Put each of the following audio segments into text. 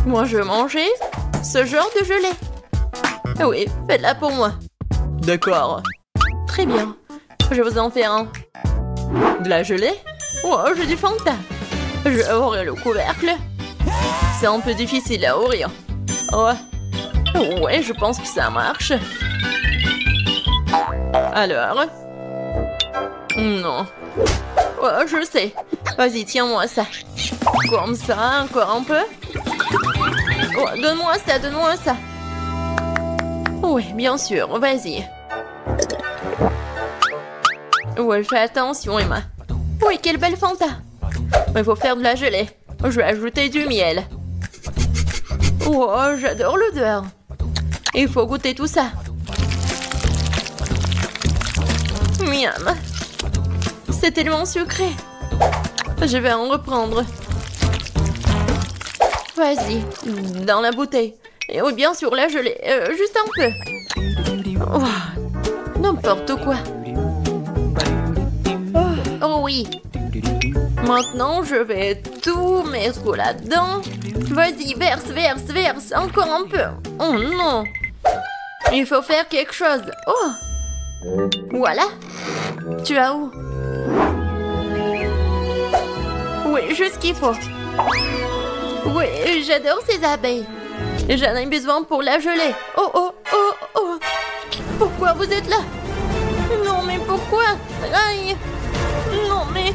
Moi, je veux manger ce genre de gelée. Oui, faites-la pour moi. D'accord. Très bien. Je vous en fais un. De la gelée? Oh, j'ai du Fanta. Je vais ouvrir le couvercle. C'est un peu difficile à ouvrir. Ouais, je pense que ça marche. Alors? Non. Oh, je sais. Vas-y, tiens-moi ça. Comme ça, encore un peu. Oh, donne-moi ça, donne-moi ça. Oui, bien sûr, vas-y. Ouais, fais attention, Emma. Oui, quelle belle Fanta. Il faut faire de la gelée. Je vais ajouter du miel. Oh, j'adore l'odeur. Il faut goûter tout ça. Miam. C'est tellement sucré. Je vais en reprendre. Vas-y, dans la bouteille. Et oui, bien sûr, la gelée. Juste un peu. Oh, n'importe quoi. Oh oui. Maintenant, je vais tout mettre là-dedans. Vas-y, verse, verse, verse. Encore un peu. Oh non. Il faut faire quelque chose. Oh. Voilà. Tu as où? Oui, juste ce qu'il faut. Oui, j'adore ces abeilles. J'en ai besoin pour la gelée. Oh, oh, oh, oh. Pourquoi vous êtes là? Non, mais pourquoi? Aïe. Non, mais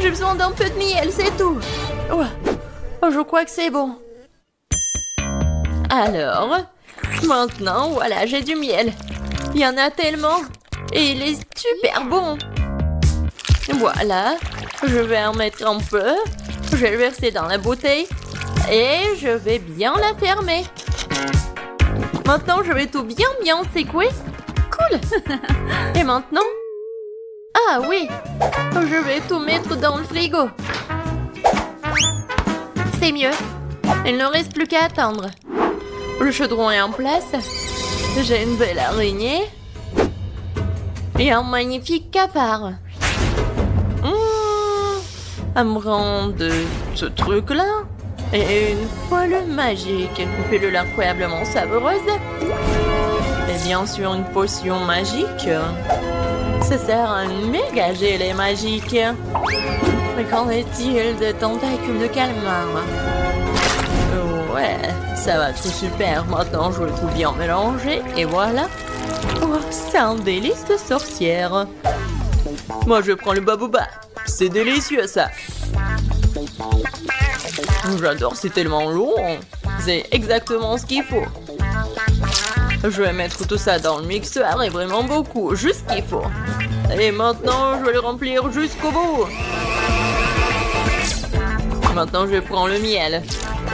j'ai besoin d'un peu de miel, c'est tout. Oh, je crois que c'est bon. Alors, maintenant, voilà, j'ai du miel. Il y en a tellement. Et il est super bon. Voilà, je vais en mettre un peu. Je vais le verser dans la bouteille. Et je vais bien la fermer. Maintenant, je vais tout bien secouer. Cool. Et maintenant? Ah oui, je vais tout mettre dans le frigo. C'est mieux. Il ne reste plus qu'à attendre. Le chaudron est en place. J'ai une belle araignée. Et un magnifique cafard. Un brin de ce truc-là. Et une poêle magique. Une pilule incroyablement savoureuse. Et bien sûr, une potion magique. Ça sert à un méga gelée magique. Mais qu'en est-il de tentacules de calmar? Ouais, ça va tout super. Maintenant, je vais tout bien mélanger. Et voilà. Oh, c'est un délice de sorcière. Moi, je prends le babouba. C'est délicieux, ça. J'adore, c'est tellement long. C'est exactement ce qu'il faut. Je vais mettre tout ça dans le mixeur et vraiment beaucoup, juste ce qu'il faut. Et maintenant, je vais le remplir jusqu'au bout. Maintenant, je prends le miel.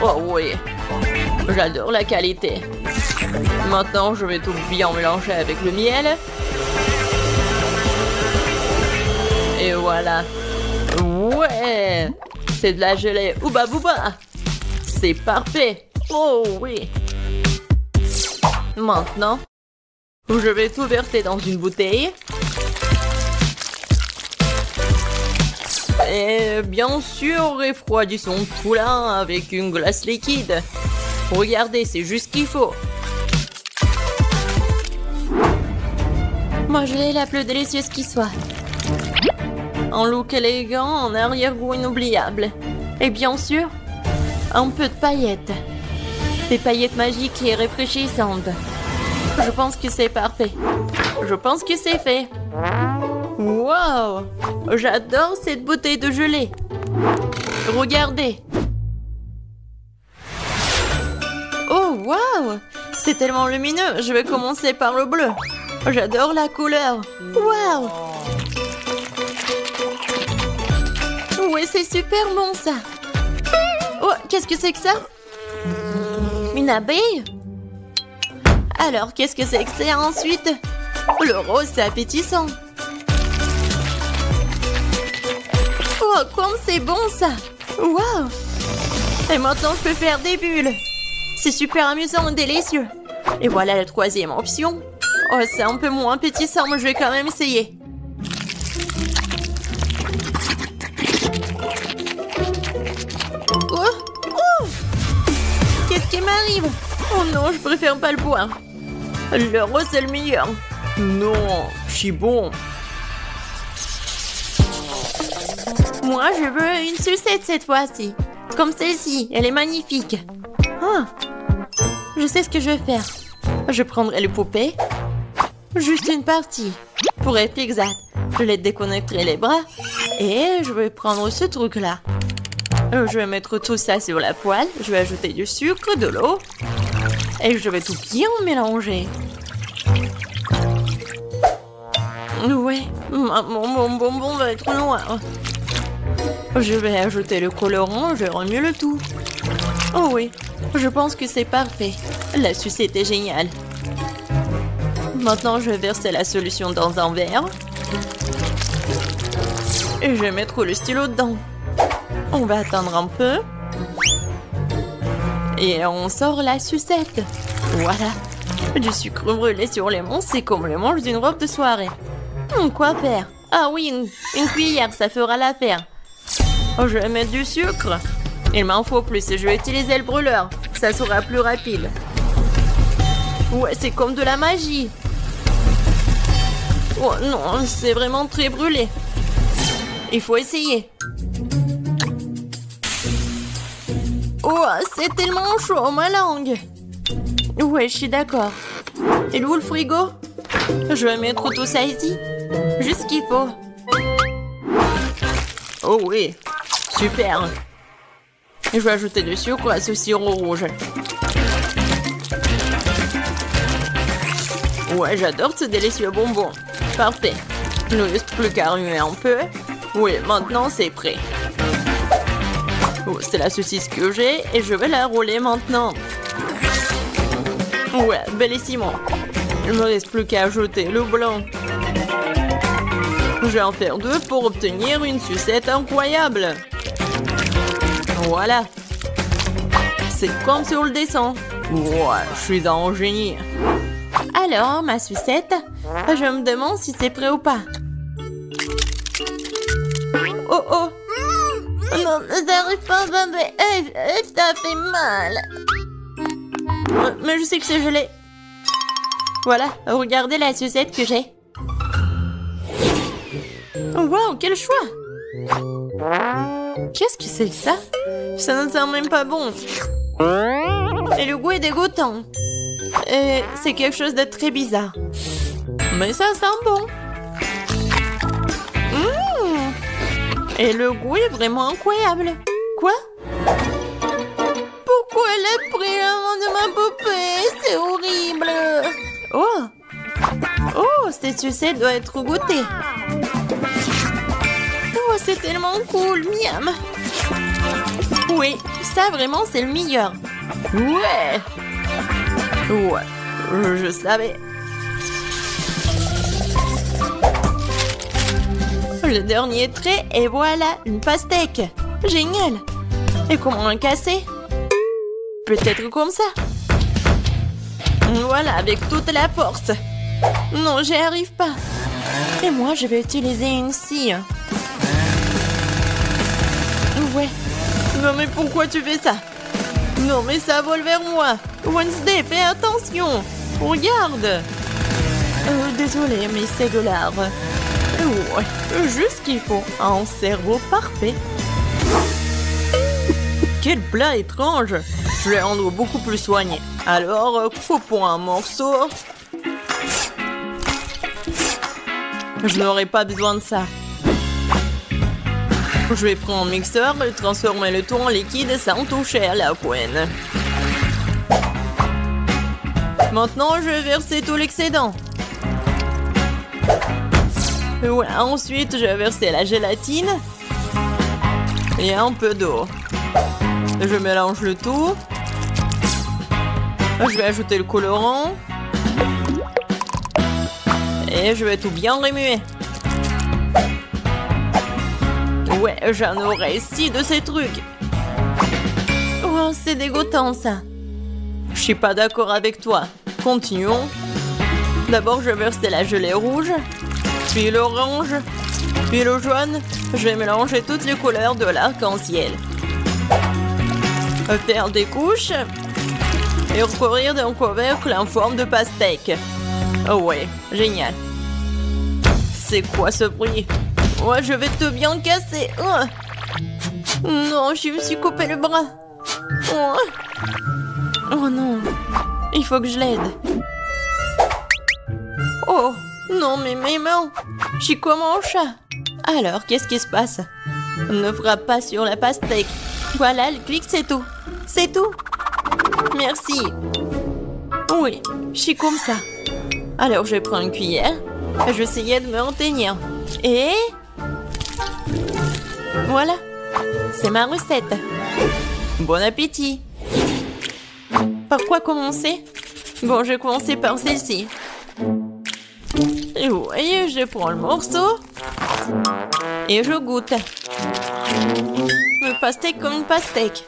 Oh oui, j'adore la qualité. Maintenant, je vais tout bien mélanger avec le miel. Et voilà. Ouais, c'est de la gelée Ouba Booba. C'est parfait. Oh oui. Maintenant, je vais tout verser dans une bouteille. Et bien sûr, refroidissons tout là avec une glace liquide. Regardez, c'est juste ce qu'il faut. Moi, je l'ai la plus délicieuse qui soit. Un look élégant, en arrière-goût inoubliable. Et bien sûr, un peu de paillettes. Des paillettes magiques et rafraîchissantes. Je pense que c'est parfait. Je pense que c'est fait. Wow! J'adore cette bouteille de gelée. Regardez. Oh, wow! C'est tellement lumineux. Je vais commencer par le bleu. J'adore la couleur. Wow! Ouais, c'est super bon, ça. Oh, qu'est-ce que c'est que ça? Une abeille? Alors, qu'est-ce que c'est que ça ensuite? Le rose, c'est appétissant. Oh, comme c'est bon, ça. Wow! Et maintenant, je peux faire des bulles. C'est super amusant et délicieux. Et voilà la troisième option. Oh, c'est un peu moins appétissant, mais je vais quand même essayer. suivre. Oh non, je préfère pas le boire. Le rose, c'est le meilleur. Non, je suis bon. Moi, je veux une sucette cette fois-ci. Comme celle-ci, elle est magnifique. Ah, je sais ce que je vais faire. Je prendrai les poupées. Juste une partie. Pour être exact, je les déconnecterai les bras. Et je vais prendre ce truc-là. Je vais mettre tout ça sur la poêle. Je vais ajouter du sucre, de l'eau. Et je vais tout bien mélanger. Ouais, mon bonbon va être noir. Je vais ajouter le colorant, je remue le tout. Oh oui, je pense que c'est parfait. La sucette est géniale. Maintenant, je vais verser la solution dans un verre. Et je vais mettre le stylo dedans. On va attendre un peu. Et on sort la sucette. Voilà. Du sucre brûlé sur les mains, c'est comme le manche d'une robe de soirée. Quoi faire? Ah oui, une cuillère, ça fera l'affaire. Oh, je vais mettre du sucre. Il m'en faut plus, je vais utiliser le brûleur. Ça sera plus rapide. Ouais, c'est comme de la magie. Oh non, c'est vraiment très brûlé. Il faut essayer. Oh, c'est tellement chaud, ma langue. Ouais, je suis d'accord. Et où le frigo? Je vais mettre tout ça ici. Juste ce qu'il faut. Oh oui, super. Et je vais ajouter du sucre à ce sirop rouge. Ouais, j'adore ce délicieux bonbon. Parfait. Il ne reste plus qu'à remuer un peu. Oui, maintenant c'est prêt. Oh, c'est la saucisse que j'ai et je vais la rouler maintenant. Ouais, bellissimo. Il ne me reste plus qu'à ajouter le blanc. Je vais en faire 2 pour obtenir une sucette incroyable. Voilà. C'est comme sur le dessin. Ouais, je suis un génie. Alors, ma sucette, je me demande si c'est prêt ou pas. Oh oh. Non, t'arrives pas, bébé. Ça fait mal. Mais je sais que c'est gelé. Voilà, regardez la sucette que j'ai. Wow, quel choix! Qu'est-ce que c'est que ça? Ça ne sent même pas bon. Et le goût est dégoûtant. C'est quelque chose de très bizarre. Mais ça sent bon. Et le goût est vraiment incroyable. Quoi? Pourquoi elle a pris l'amant de ma poupée? C'est horrible. Oh! Oh, cette sucette doit être goûtée. Oh, c'est tellement cool, miam. Oui, ça vraiment c'est le meilleur. Ouais. Ouais, je savais. Le dernier trait et voilà, une pastèque. Génial. Et comment la casser? Peut-être comme ça. Voilà, avec toute la force. Non, j'y arrive pas. Et moi, je vais utiliser une scie. Ouais. Non, mais pourquoi tu fais ça? Non, mais ça vole vers moi. Wednesday, fais attention. Regarde. Désolée, mais c'est de l'art. Ouais, juste ce qu'il faut. Un cerveau parfait. Quel plat étrange. Je vais rendre beaucoup plus soigné. Alors, coupons un morceau. Je n'aurai pas besoin de ça. Je vais prendre un mixeur et transformer le tout en liquide sans toucher à la poêle. Maintenant, je vais verser tout l'excédent. Ouais, ensuite, je vais verser la gélatine et un peu d'eau. Je mélange le tout. Je vais ajouter le colorant. Et je vais tout bien remuer. Ouais, j'en aurai 6 de ces trucs. Oh, c'est dégoûtant ça. Je suis pas d'accord avec toi. Continuons. D'abord, je vais verser la gelée rouge, puis l'orange, puis le jaune. Je vais mélanger toutes les couleurs de l'arc-en-ciel. Faire des couches. et recouvrir d'un couvercle en forme de pastèque. Oh ouais, génial. C'est quoi ce bruit? Ouais, je vais te bien casser. Non, je me suis coupé le bras. Oh non, il faut que je l'aide. Oh, non, mais mes mains. Je suis comme un chat. Alors, qu'est-ce qui se passe? Ne frappe pas sur la pastèque. Voilà, le clic, c'est tout. C'est tout. Merci. Oui, je suis comme ça. Alors, je prends une cuillère. Je vais essayer de me retenir. Et... voilà. C'est ma recette. Bon appétit. Par quoi commencer? Bon, je vais commencer par celle-ci. Et vous voyez, je prends le morceau. Et je goûte. Le pastèque comme une pastèque.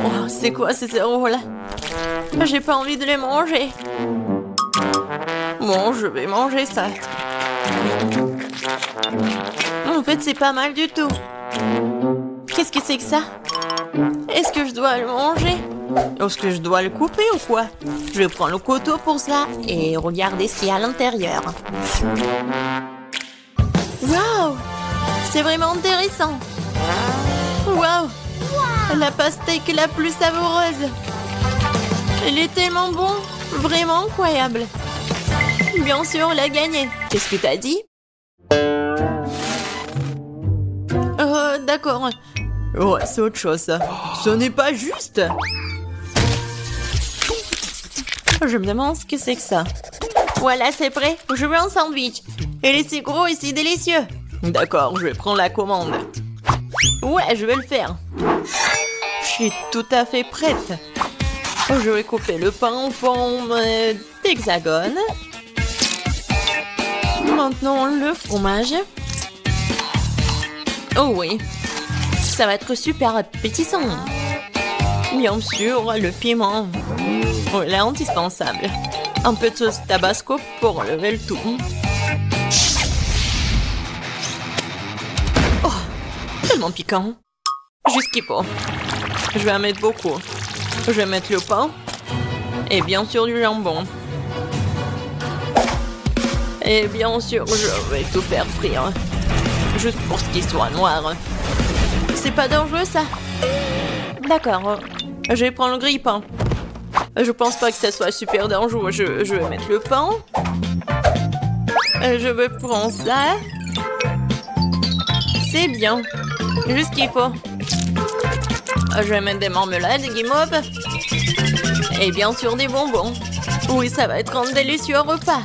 Oh, c'est quoi ces zéros-là? J'ai pas envie de les manger. Bon, je vais manger ça. En fait, c'est pas mal du tout. Qu'est-ce que c'est que ça? Est-ce que je dois le manger? Est-ce que je dois le couper ou quoi? Je vais prendre le couteau pour ça et regarder ce qu'il y a à l'intérieur. Waouh! C'est vraiment intéressant. Waouh! La pastèque la plus savoureuse. Elle est tellement bon. Vraiment incroyable. Bien sûr, elle a gagné. Qu'est-ce que t'as dit? D'accord. Ouais, c'est autre chose, ça. Ce n'est pas juste. Je me demande ce que c'est que ça. Voilà, c'est prêt. Je veux un sandwich. Il est si gros et si délicieux. D'accord, je vais prendre la commande. Ouais, je vais le faire. Je suis tout à fait prête. Je vais couper le pain en forme d'hexagone. Maintenant, le fromage. Oh oui, ça va être super appétissant. Bien sûr, le piment. Oh, il est indispensable. Un peu de sauce tabasco pour enlever le tout. Oh, tellement piquant. Juste qu'il faut. Je vais en mettre beaucoup. Je vais mettre le pain. Et bien sûr du jambon. Et bien sûr, je vais tout faire frire. Juste pour ce qu'il soit noir. C'est pas dangereux, ça? D'accord. Je vais prendre le grille-pain. Je pense pas que ça soit super dangereux. Je vais mettre le pain. Je vais prendre ça. C'est bien. Juste ce qu'il faut. Je vais mettre des marmelades, des guimauves. Et bien sûr des bonbons. Oui, ça va être un délicieux repas.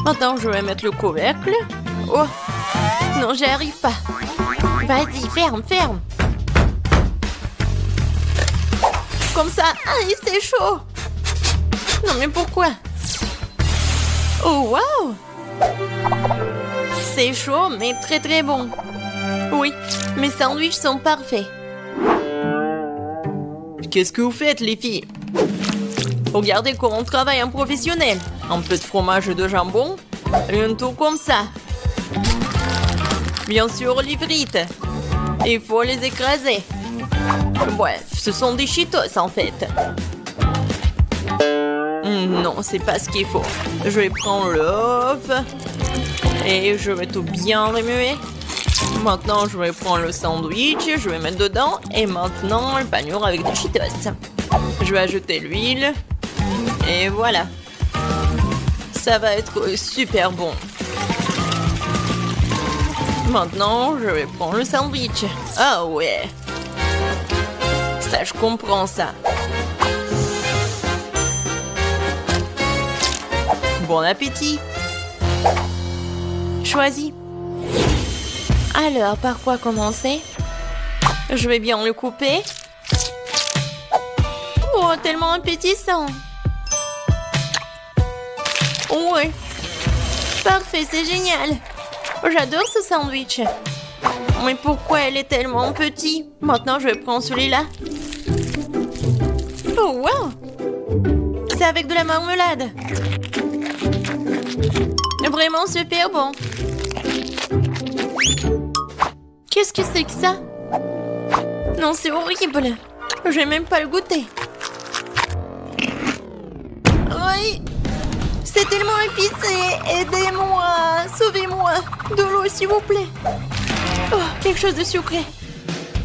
Maintenant, je vais mettre le couvercle. Oh! Non, j'y arrive pas. Vas-y, ferme, ferme. Comme ça. Aïe, c'est chaud. Non, mais pourquoi? Oh, waouh! C'est chaud, mais très très bon. Oui, mes sandwichs sont parfaits. Qu'est-ce que vous faites, les filles? Regardez comment on travaille un professionnel. Un peu de fromage et de jambon. Et un tour comme ça. Bien sûr, les frites. Il faut les écraser. Bref, ce sont des Cheetos en fait. Non, c'est pas ce qu'il faut. Je vais prendre l'œuf. Et je vais tout bien remuer. Maintenant, je vais prendre le sandwich. Je vais mettre dedans. Et maintenant, le panure avec des Cheetos. Je vais ajouter l'huile. Et voilà. Ça va être super bon. Maintenant, je vais prendre le sandwich. Ah ouais. Ça, je comprends ça. Bon appétit. Choisis. Alors, par quoi commencer? Je vais bien le couper. Oh, tellement appétissant. Ouais. Parfait, c'est génial. J'adore ce sandwich. Mais pourquoi elle est tellement petite? Maintenant, je vais prendre celui-là. Oh, wow! C'est avec de la marmelade. Vraiment super bon. Qu'est-ce que c'est que ça? Non, c'est horrible. Je vais même pas le goûter. Aïe! C'est tellement épicé! Aidez-moi! Sauvez-moi! De l'eau, s'il vous plaît! Oh, quelque chose de sucré!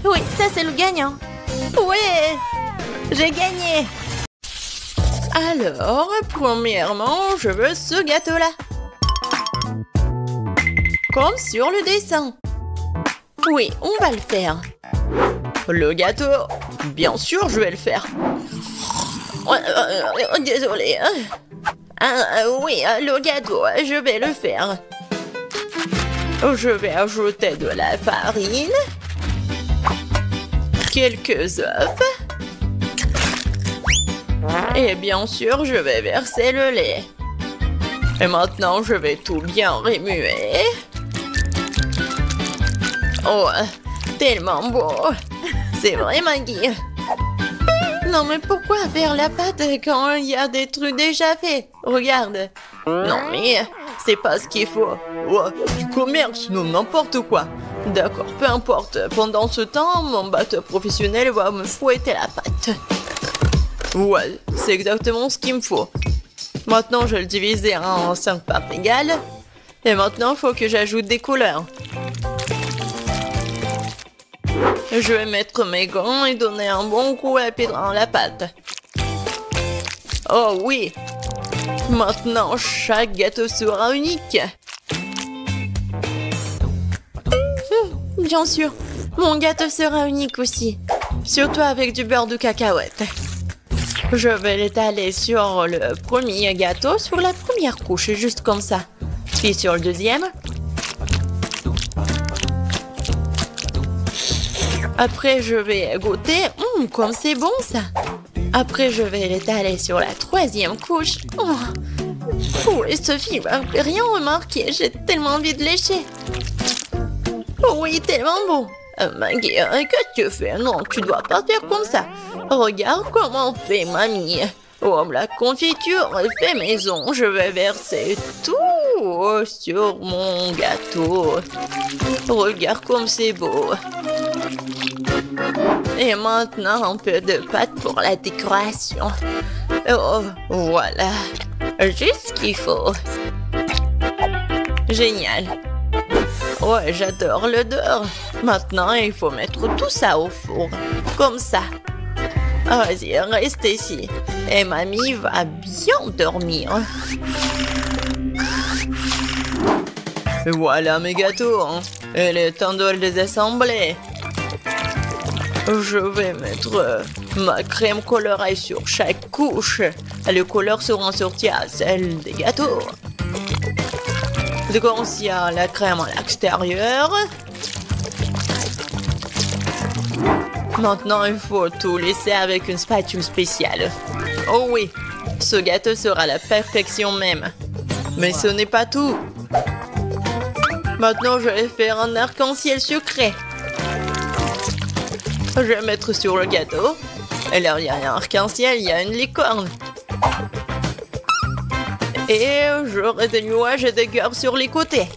Oui, ça c'est le gagnant! Ouais! J'ai gagné! Alors, premièrement, je veux ce gâteau-là. Comme sur le dessin. Oui, on va le faire. Le gâteau, bien sûr, je vais le faire. Désolée. Oui, le gâteau, je vais le faire. Je vais ajouter de la farine, quelques œufs, et bien sûr, je vais verser le lait. Et maintenant, je vais tout bien remuer. Oh, tellement beau. C'est vrai, Maggie. Non, mais pourquoi faire la pâte quand il y a des trucs déjà faits? Regarde. Non, mais c'est pas ce qu'il faut. Oh, du commerce, non, n'importe quoi. D'accord, peu importe. Pendant ce temps, mon batteur professionnel va me fouetter la pâte. Ouais, c'est exactement ce qu'il me faut. Maintenant, je vais le diviser en 5 parts égales. Et maintenant, il faut que j'ajoute des couleurs. Je vais mettre mes gants et donner un bon coup à pied dans la pâte. Oh oui! Maintenant, chaque gâteau sera unique. Bien sûr, mon gâteau sera unique aussi. Surtout avec du beurre de cacahuète. Je vais l'étaler sur le premier gâteau, sur la première couche, juste comme ça. Puis sur le deuxième. Après, je vais goûter. Comme c'est bon, ça. Après, je vais l'étaler sur la troisième couche. Oh, et Sophie va rien remarquer. J'ai tellement envie de lécher. Oh oui, tellement bon. Maggie, qu'est-ce que tu fais? Non, tu dois pas faire comme ça. Regarde comment fait mamie. Oh, la confiture fait maison. Je vais verser tout sur mon gâteau. Regarde comme c'est beau. Et maintenant, un peu de pâte pour la décoration. Oh, voilà. Juste ce qu'il faut. Génial. Ouais, j'adore l'odeur. Maintenant, il faut mettre tout ça au four. Comme ça. Vas-y, reste ici. Et mamie va bien dormir. Et voilà mes gâteaux. Il est temps de les assembler. Je vais mettre ma crème colorée sur chaque couche. Les couleurs seront sorties à celles des gâteaux. Donc, il y a la crème à l'extérieur. Maintenant, il faut tout laisser avec une spatule spéciale. Oh oui, ce gâteau sera la perfection même. Mais ce n'est pas tout. Maintenant, je vais faire un arc-en-ciel sucré. Je vais mettre sur le gâteau. Et là, il y a un arc-en-ciel, il y a une licorne. Et j'aurai des nuages et des cœurs sur les côtés.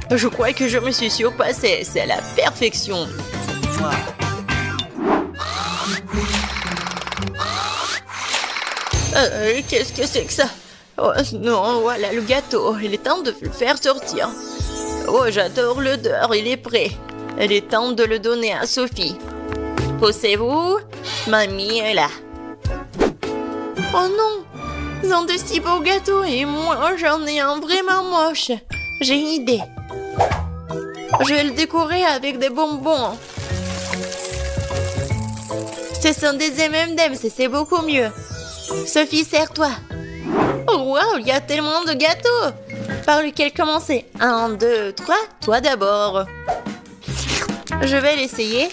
Je crois que je me suis surpassée. C'est la perfection. Qu'est-ce que c'est que ça? Oh non, voilà le gâteau. Il est temps de le faire sortir. Oh, j'adore l'odeur. Il est prêt. Il est temps de le donner à Sophie. Poussez-vous. Mamie est là. Oh non! Ils ont de si beaux gâteaux et moi j'en ai un vraiment moche. J'ai une idée. Je vais le décorer avec des bonbons. Ce sont des M&M's et c'est beaucoup mieux. Sophie, serre-toi. Oh wow, il y a tellement de gâteaux. Par lequel commencer? 1, 2, 3, toi d'abord. Je vais l'essayer.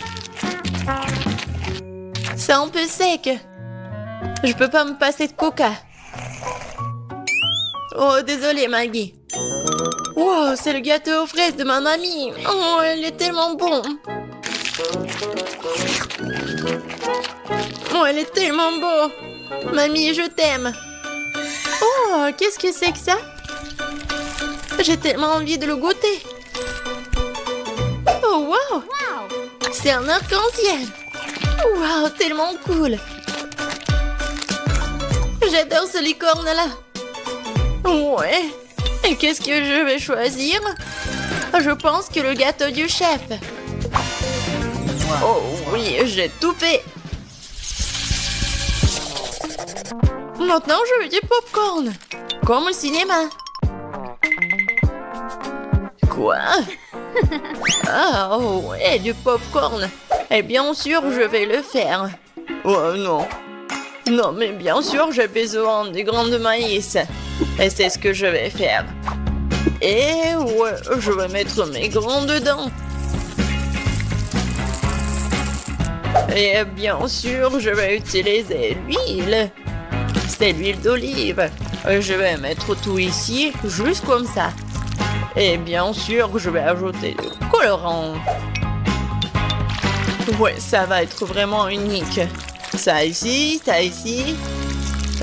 C'est un peu sec. Je peux pas me passer de coca. Oh, désolée, Maggie. Wow, c'est le gâteau aux fraises de ma mamie. Oh, il est tellement bon. Oh, elle est tellement beau. Mamie, je t'aime. Oh, qu'est-ce que c'est que ça? J'ai tellement envie de le goûter. Oh, wow. C'est un arc-en-ciel. Wow, tellement cool. J'adore ce licorne-là. Ouais. Et qu'est-ce que je vais choisir? Je pense que le gâteau du chef. Oh oui, j'ai tout fait. Maintenant, je veux du popcorn. Comme au cinéma. Quoi? Ah, oh, ouais, du popcorn. Et bien sûr, je vais le faire. Oh non. Non, mais bien sûr, j'ai besoin des grains de maïs. Et c'est ce que je vais faire. Et ouais, je vais mettre mes grains dedans. Et bien sûr, je vais utiliser l'huile. C'est l'huile d'olive. Je vais mettre tout ici, juste comme ça. Et bien sûr, je vais ajouter du colorant. Ouais, ça va être vraiment unique. Ça ici, ça ici.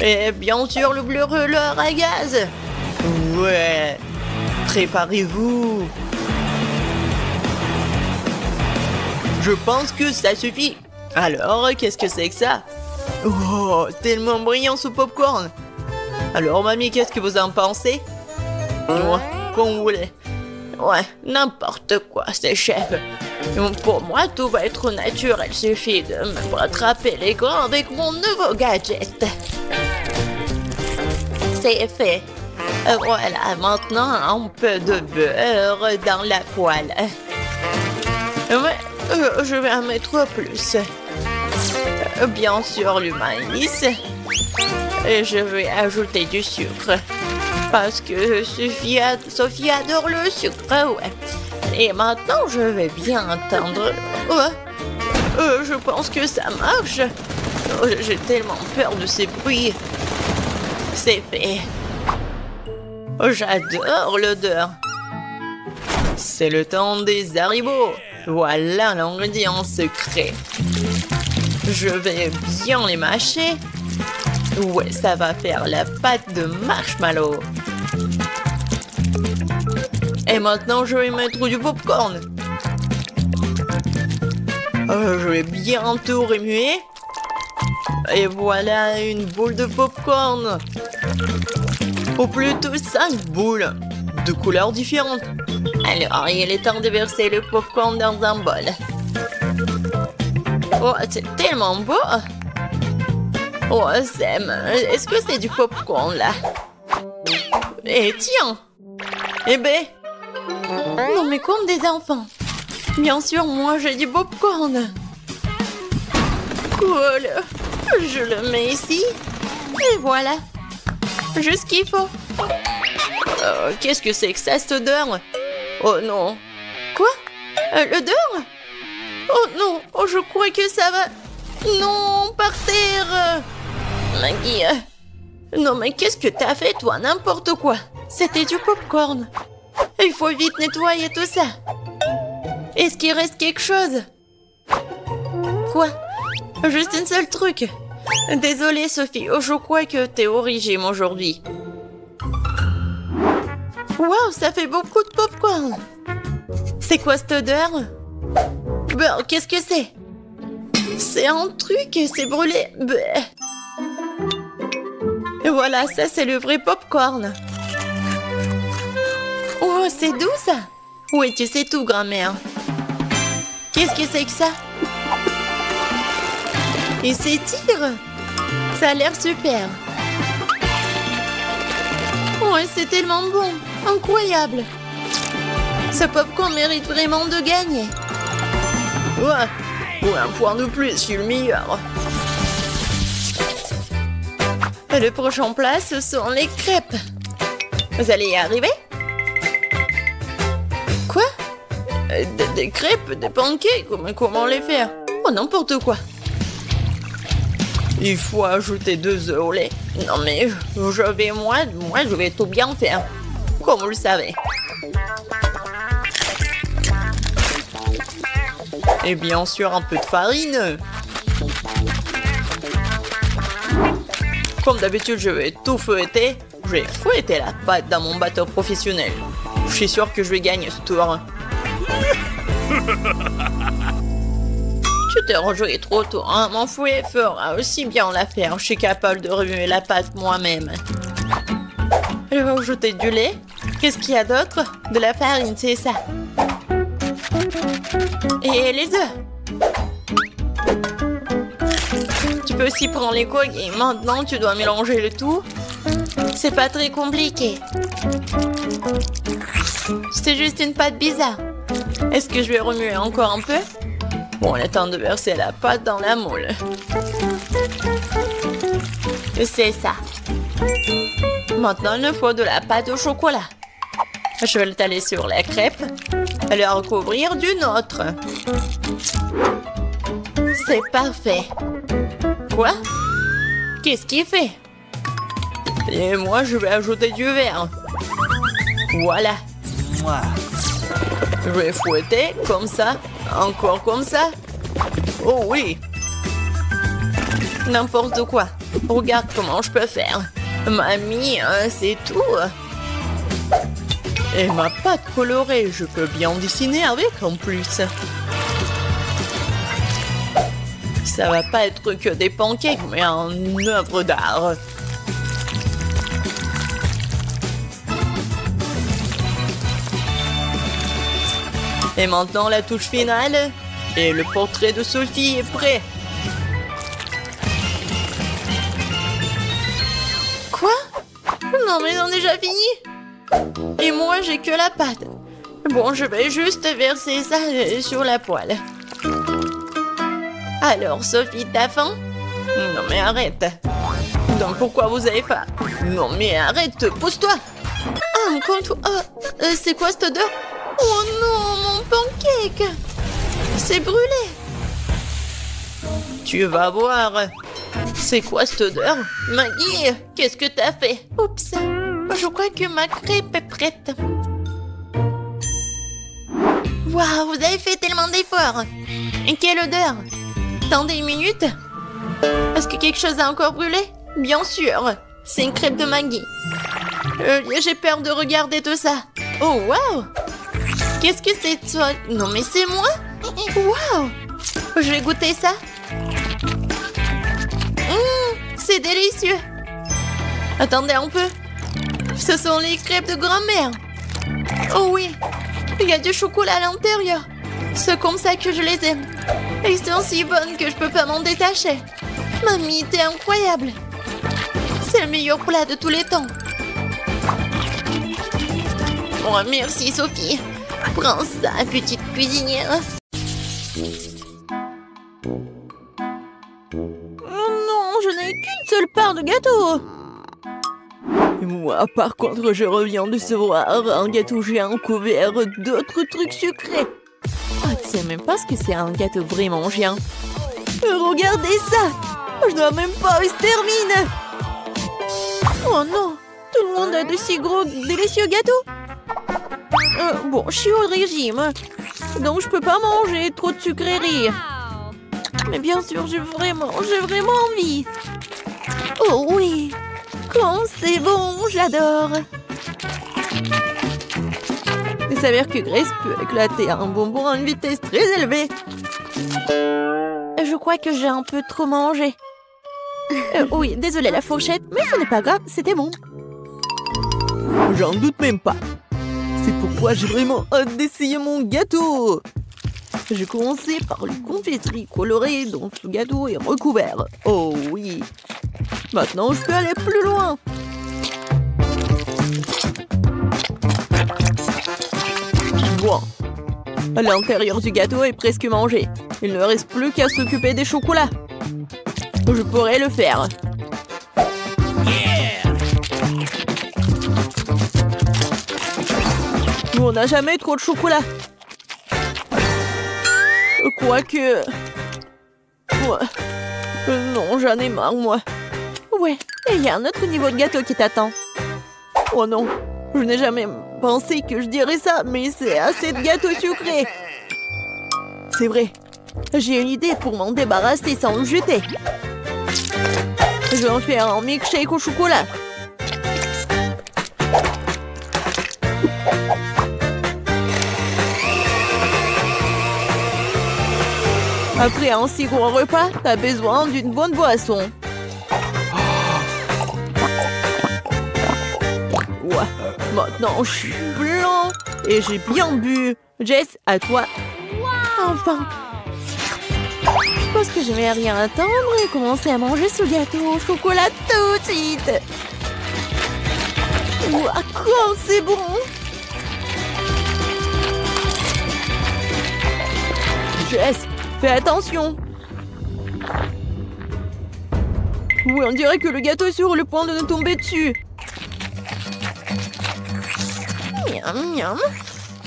Et bien sûr, le brûleur à gaz. Ouais. Préparez-vous. Je pense que ça suffit. Alors, qu'est-ce que c'est que ça? Oh, tellement brillant ce popcorn. Alors, mamie, qu'est-ce que vous en pensez? Ouais, comme vous voulez. Ouais, n'importe quoi, c'est chef. Pour moi, tout va être naturel. Il suffit de me rattraper les grains avec mon nouveau gadget. C'est fait. Voilà, maintenant, un peu de beurre dans la poêle. Ouais, je vais en mettre plus. Bien sûr, le maïs. Et je vais ajouter du sucre. Parce que Sophie adore le sucre, ouais. Et maintenant, je vais bien entendre. Ouais. Je pense que ça marche. J'ai tellement peur de ces bruits. C'est fait. J'adore l'odeur. C'est le temps des haribots. Voilà l'ingrédient secret. Je vais bien les mâcher. Ouais, ça va faire la pâte de marshmallow. Et maintenant, je vais mettre du popcorn. Je vais bien tout remuer. Et voilà une boule de popcorn. Ou plutôt 5 boules de couleurs différentes. Alors, il est temps de verser le popcorn dans un bol. Oh, c'est tellement beau! Oh, Sam, est-ce que c'est du popcorn, là? Eh, tiens! Eh ben! Non, mais comme des enfants! Bien sûr, moi, j'ai du popcorn! Cool! Je le mets ici. Et voilà! Juste ce qu'il faut. Qu'est-ce que c'est que ça, cette odeur? Oh non! Quoi? L'odeur? Oh non! Oh, je crois que ça va... Non, par terre! Maggie... Non, mais qu'est-ce que t'as fait, toi? N'importe quoi! C'était du popcorn! Il faut vite nettoyer tout ça! Est-ce qu'il reste quelque chose? Quoi? Juste un seul truc! Désolée, Sophie, je crois que t'es au régime aujourd'hui. Waouh, ça fait beaucoup de popcorn! C'est quoi cette odeur? Ben, qu'est-ce que c'est? C'est un truc, c'est brûlé. Bleh. Et voilà, ça c'est le vrai popcorn. Oh, c'est doux ça. Oui, tu sais tout, grand-mère. Qu'est-ce que c'est que ça? Il s'étire. Ça a l'air super. Oh, c'est tellement bon. Incroyable. Ce popcorn mérite vraiment de gagner. Ouais. Ou un point de plus, je suis le meilleur. Et le prochain plat, ce sont les crêpes. Vous allez y arriver? Quoi? Des crêpes, des pancakes, mais comment les faire? Oh, n'importe quoi. Il faut ajouter 2 œufs au lait. Non mais, je vais tout bien faire. Comme vous le savez. Et bien sûr, un peu de farine. Comme d'habitude, je vais tout fouetter. Je vais fouetter la pâte dans mon bateau professionnel. Je suis sûr que je vais gagner ce tour. Tu t'es rejoué trop tôt, hein? Mon fouet fera aussi bien l'affaire. Je suis capable de remuer la pâte moi-même. Je vais ajouter du lait. Qu'est-ce qu'il y a d'autre? De la farine, c'est ça. Et les œufs. Tu peux aussi prendre les coques et maintenant tu dois mélanger le tout. C'est pas très compliqué. C'est juste une pâte bizarre. Est-ce que je vais remuer encore un peu? Bon, il est temps de verser la pâte dans la moule. C'est ça. Maintenant, il nous faut de la pâte au chocolat. Je vais l'étaler sur la crêpe et la recouvrir d'une autre. C'est parfait. Quoi? Qu'est-ce qu'il fait? Et moi, je vais ajouter du verre. Voilà. Je vais fouetter comme ça. Encore comme ça. Oh oui. N'importe quoi. Regarde comment je peux faire. Mamie, c'est tout. Et ma pâte colorée, je peux bien dessiner avec en plus. Ça va pas être que des pancakes, mais une œuvre d'art. Et maintenant la touche finale. Et le portrait de Sophie est prêt. Quoi? Non mais on a déjà fini. Et moi j'ai que la pâte. Bon, je vais juste verser ça sur la poêle. Alors Sophie, t'as faim? Non mais arrête. Donc pourquoi vous avez faim? Non mais arrête, pousse-toi. Ah, encore une fois. C'est quoi cette odeur? Oh non, mon pancake! C'est brûlé! Tu vas voir! C'est quoi cette odeur? Maggie, qu'est-ce que t'as fait? Oups! Je crois que ma crêpe est prête. Waouh, vous avez fait tellement d'efforts! Et quelle odeur! Attendez une minute! Est-ce que quelque chose a encore brûlé? Bien sûr! C'est une crêpe de Maggie. J'ai peur de regarder tout ça. Oh, waouh! Qu'est-ce que c'est toi? Non mais c'est moi? Waouh! Je vais goûter ça. C'est délicieux. Attendez un peu. Ce sont les crêpes de grand-mère. Oh oui, il y a du chocolat à l'intérieur. C'est comme ça que je les aime. Elles sont si bonnes que je peux pas m'en détacher. Mamie, t'es incroyable. C'est le meilleur plat de tous les temps. Oh, merci Sophie. Prends ça, petite cuisinière. Oh non, je n'ai qu'une seule part de gâteau. Et moi, par contre, je reviens de recevoir un gâteau géant couvert d'autres trucs sucrés. Oh, tu sais même pas ce que c'est un gâteau vraiment géant. Regardez ça. Je dois même pas où il se termine. Oh non, tout le monde a de si gros, délicieux gâteaux. Bon, je suis au régime, donc je peux pas manger trop de sucreries. Mais bien sûr, j'ai vraiment envie. Oh oui, quand c'est bon, j'adore. Il s'avère que Grace peut éclater un bonbon à une vitesse très élevée. Je crois que j'ai un peu trop mangé. Oui, désolée la fourchette, mais ce n'est pas grave, c'était bon. J'en doute même pas. C'est pourquoi j'ai vraiment hâte d'essayer mon gâteau. J'ai commencé par les confiseries colorées dont ce gâteau est recouvert. Oh oui. Maintenant, je peux aller plus loin. Bon. L'intérieur du gâteau est presque mangé. Il ne reste plus qu'à s'occuper des chocolats. Je pourrais le faire. On n'a jamais trop de chocolat. Quoique... Ouais. Non, j'en ai marre, moi. Ouais, et il y a un autre niveau de gâteau qui t'attend. Oh non, je n'ai jamais pensé que je dirais ça, mais c'est assez de gâteaux sucrés. C'est vrai. J'ai une idée pour m'en débarrasser sans le jeter. Je vais en faire un milkshake au chocolat. Après un si gros repas, t'as besoin d'une bonne boisson. Ouais, maintenant je suis blanc et j'ai bien bu. Jess, à toi. Enfin. Je pense que je vais rien attendre et commencer à manger ce gâteau au chocolat tout de suite. Ouah, quoi, c'est bon. Jess, fais attention. Oui, on dirait que le gâteau est sur le point de nous tomber dessus. Miam, miam.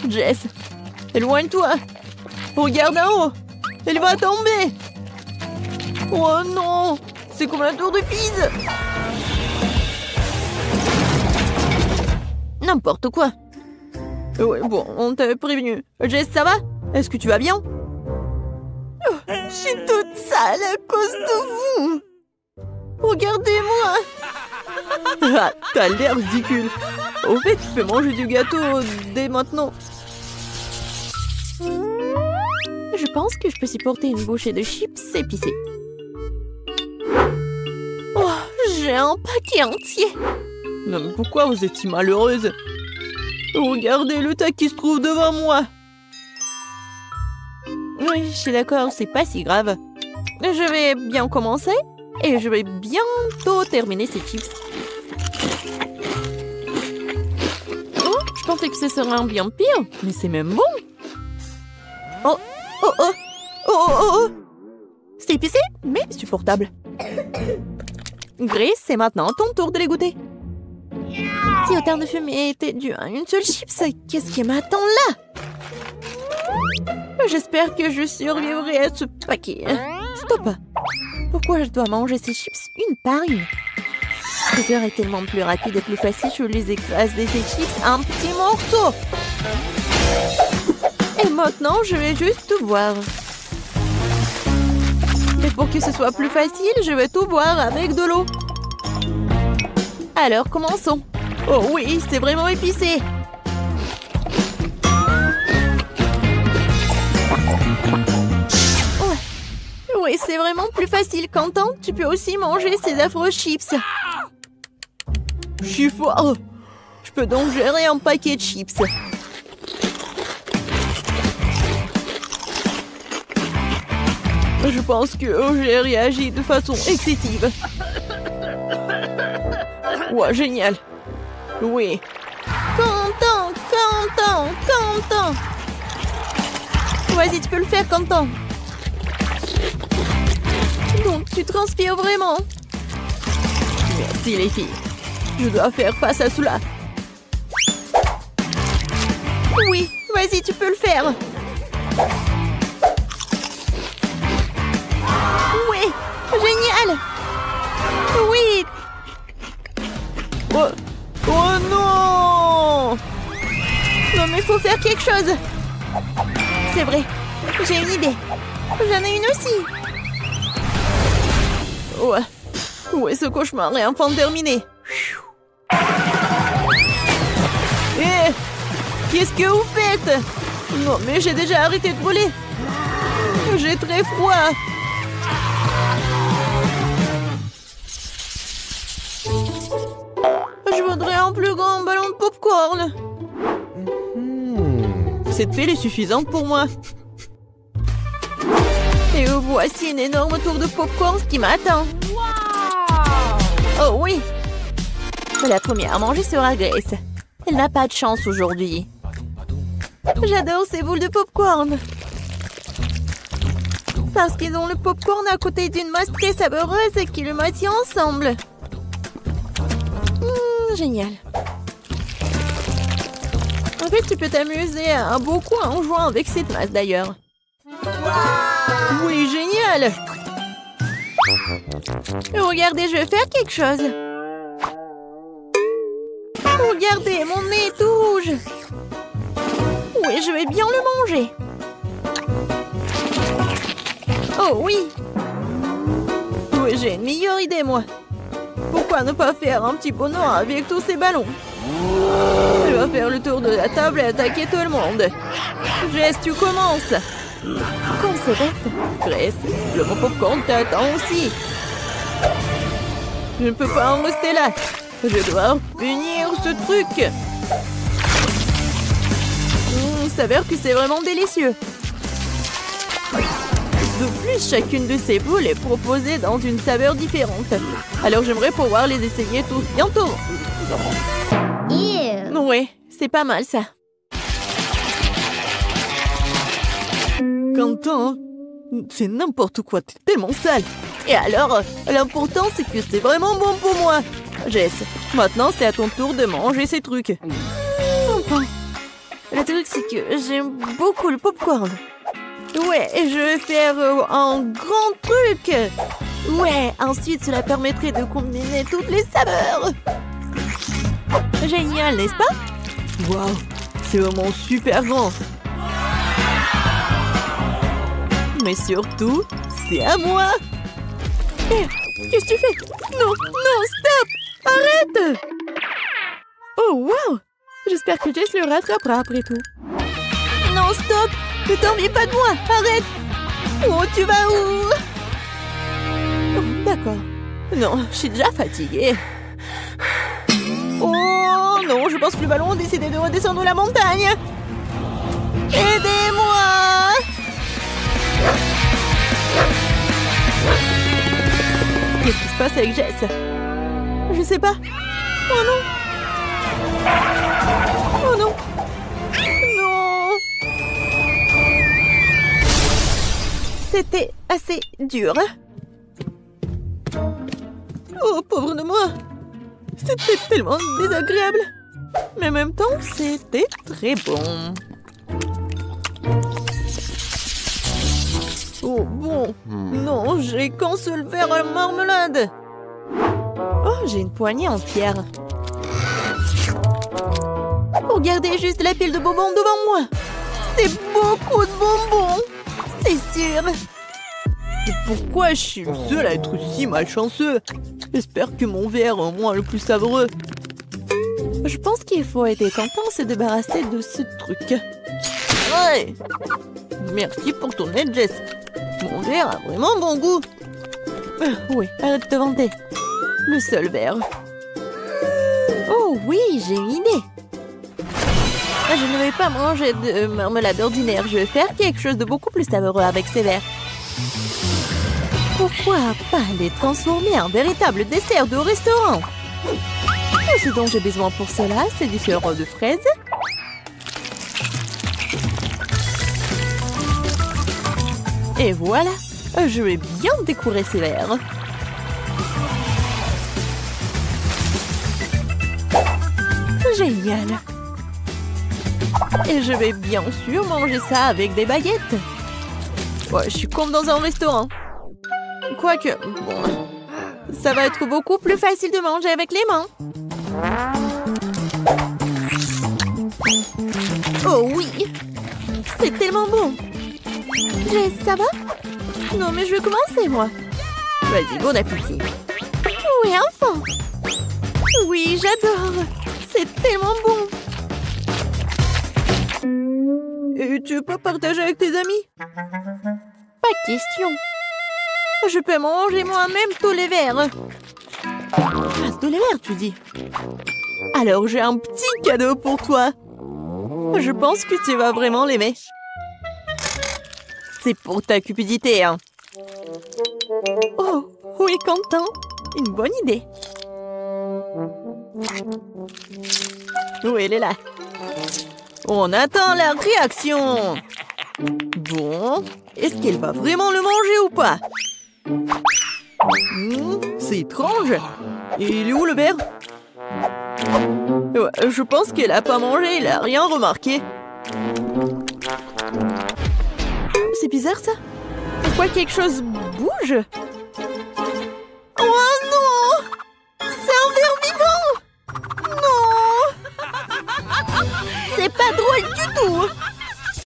Jess, éloigne-toi. Regarde en haut. Elle va tomber. Oh non, c'est comme la tour de Pise. N'importe quoi. Ouais, bon, on t'avait prévenu. Jess, ça va? Est-ce que tu vas bien? Oh, je suis toute sale à cause de vous. Regardez-moi. Ah, t'as l'air ridicule. Au fait, tu peux manger du gâteau dès maintenant. Je pense que je peux supporter une bouchée de chips épicés. Oh, j'ai un paquet entier. Non, mais pourquoi vous êtes si malheureuse? Regardez le tas qui se trouve devant moi. Oui, je suis d'accord, c'est pas si grave. Je vais bien commencer et je vais bientôt terminer ces chips. Oh, je pensais que ce serait bien pire, mais c'est même bon. Oh, oh, oh, oh, oh, oh. C'est épicé, mais supportable. Grace, c'est maintenant ton tour de les goûter. Si autant de fumée était dû à une seule chips, qu'est-ce qui m'attend là? J'espère que je survivrai à ce paquet. Stop! Pourquoi je dois manger ces chips une par une? Ce serait tellement plus rapide et plus facile, je les écrase ces chips en petits morceaux. Et maintenant, je vais juste tout boire. Mais pour que ce soit plus facile, je vais tout boire avec de l'eau. Alors, commençons. Oh oui, c'est vraiment épicé. Oui, c'est vraiment plus facile. Quentin, tu peux aussi manger ces affreux chips. Je suis fort. Je peux donc gérer un paquet de chips. Je pense que j'ai réagi de façon excessive. Ouais, génial. Oui. Quentin, Quentin, Quentin. Vas-y, tu peux le faire, Quentin. Donc, tu transpires vraiment. Merci, les filles. Je dois faire face à cela. Oui, vas-y, tu peux le faire. Oui, génial. Oui. Oh, oh non. Non, mais il faut faire quelque chose. C'est vrai, j'ai une idée. J'en ai une aussi. Ouais. Ouais, ce cauchemar est enfin terminé. Eh, qu'est-ce que vous faites? Non, mais j'ai déjà arrêté de brûler. J'ai très froid. Je voudrais un plus grand ballon de popcorn. Cette pile est suffisante pour moi. Et voici une énorme tour de popcorn qui m'attend. Oh oui. La première à manger sera Grace. Elle n'a pas de chance aujourd'hui. J'adore ces boules de popcorn. Parce qu'ils ont le popcorn à côté d'une masse très savoureuse et qui le maintient ensemble. Génial. En fait, tu peux t'amuser beaucoup en jouant avec cette masse d'ailleurs. Oui, génial. Regardez, je vais faire quelque chose. Regardez, mon nez est tout rouge. Oui, je vais bien le manger. Oh oui. Oui, j'ai une meilleure idée, moi. Pourquoi ne pas faire un petit bonheur avec tous ces ballons? Je vais faire le tour de la table et attaquer tout le monde. Jess, tu commences. Quand c'est bête. Grace, le bon popcorn t'attend aussi. Je ne peux pas en rester là. Je dois punir ce truc. Il s'avère que c'est vraiment délicieux. De plus, chacune de ces boules est proposée dans une saveur différente. Alors j'aimerais pouvoir les essayer tous bientôt. Ouais, c'est pas mal ça. Quentin, c'est n'importe quoi, t'es tellement sale. Et alors, l'important c'est que c'est vraiment bon pour moi. Jess, maintenant c'est à ton tour de manger ces trucs. Enfin, le truc c'est que j'aime beaucoup le popcorn. Ouais, je vais faire un grand truc. Ouais, ensuite cela permettrait de combiner toutes les saveurs. Génial, n'est-ce pas? Waouh, c'est vraiment super grand. Mais surtout, c'est à moi. Hé, qu'est-ce que tu fais? Non, non, stop! Arrête! Oh, waouh! J'espère que Jess le rattrapera après tout. Non, stop! Ne t'ennuie pas de moi! Arrête! Oh, tu vas où? Oh, d'accord. Non, je suis déjà fatiguée. Oh non, je pense que le ballon a décidé de redescendre la montagne. Aidez-moi! Qu'est-ce qui se passe avec Jess? Je sais pas. Oh non! Oh non! Non! C'était assez dur. Oh, pauvre de moi! C'était tellement désagréable. Mais en même temps, c'était très bon. Oh bon, non, j'ai qu'un seul verre à la marmelade. Oh, j'ai une poignée entière. Regardez juste la pile de bonbons devant moi. C'est beaucoup de bonbons, c'est sûr. Et pourquoi je suis le seul à être si malchanceux? J'espère que mon verre est au moins le plus savoureux. Je pense qu'il faut être content de se débarrasser de ce truc. Ouais. Merci pour ton aide, Jess. Mon verre a vraiment bon goût. Oui, arrête de te vanter. Le seul verre. Oh oui, j'ai une idée. Je ne vais pas manger de marmelade ordinaire. Je vais faire quelque chose de beaucoup plus savoureux avec ces verres. Pourquoi pas les transformer en véritable dessert de restaurant? Tout ce dont j'ai besoin pour cela, c'est du sirop de fraise. Et voilà, je vais bien décorer ces verres. Génial. Et je vais bien sûr manger ça avec des baguettes. Ouais, je suis comme dans un restaurant. Quoique, bon, ça va être beaucoup plus facile de manger avec les mains. Oh oui, c'est tellement bon. Jess, ça va? Non, mais je vais commencer, moi. Vas-y, bon appétit. Oui, enfin. Oui, j'adore. C'est tellement bon. Et tu peux partager avec tes amis? Pas de question. Je peux manger moi-même tous les verres. Ah, tous les verres, tu dis? Alors, j'ai un petit cadeau pour toi. Je pense que tu vas vraiment l'aimer. C'est pour ta cupidité, hein. Oh, oui, Quentin. Une bonne idée. Oui, elle est là. On attend la réaction. Bon, est-ce qu'elle va vraiment le manger ou pas? C'est étrange. Il est où le verre? Ouais, je pense qu'elle a pas mangé, elle a rien remarqué. C'est bizarre ça. Pourquoi quelque chose bouge? Oh non! C'est un ver vivant! Non! C'est pas drôle du tout!